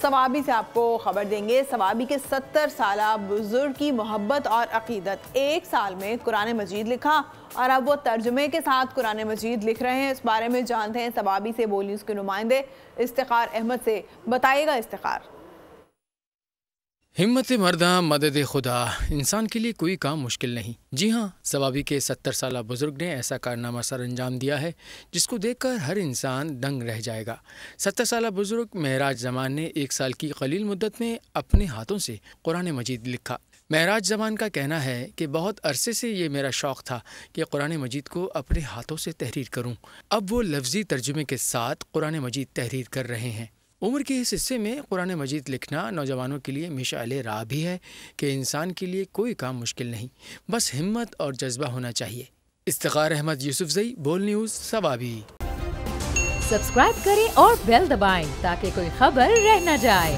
سوابی سے آپ کو خبر دیں گے۔ سوابی کے 70 سالہ بزرگ کی محبت اور عقیدت، 1 سال میں قرآن مجید لکھا اور اب وہ ترجمے کے ساتھ قرآن مجید لکھ رہے ہیں۔ اس بارے میں جانتے ہیں سوابی سے بول نیوز کے نمائندے افتخار احمد سے۔ بتائیے گا افتخار۔ ہمت مرداں مدد خدا، انسان کے لیے کوئی کام مشکل نہیں۔ جی ہاں، سوابی کے 70 سالہ بزرگ نے ایسا کارنامہ سر انجام دیا ہے جس کو دیکھ کر ہر انسان دنگ رہ جائے گا۔ 70 سالہ بزرگ معراج زمان نے 1 سال کی قلیل مدت میں اپنے ہاتھوں سے قرآن مجید لکھا۔ معراج زمان کا کہنا ہے کہ بہت عرصے سے یہ میرا شوق تھا کہ قرآن مجید کو اپنے ہاتھوں سے تحریر کروں۔ اب وہ لفظی ترجمے کے ساتھ قرآن مجید تحریر کر رہے ہیں۔ عمر کے اس حصے میں قرآن مجید لکھنا نوجوانوں کے لیے مشعل راہ بھی ہے کہ انسان کے لیے کوئی کام مشکل نہیں، بس ہمت اور جذبہ ہونا چاہیے۔ افتخار احمد، یوسفزئی، بول نیوز، سوابی۔ سبسکرائب کریں اور بیل دبائیں تاکہ کوئی خبر رہ نہ جائے۔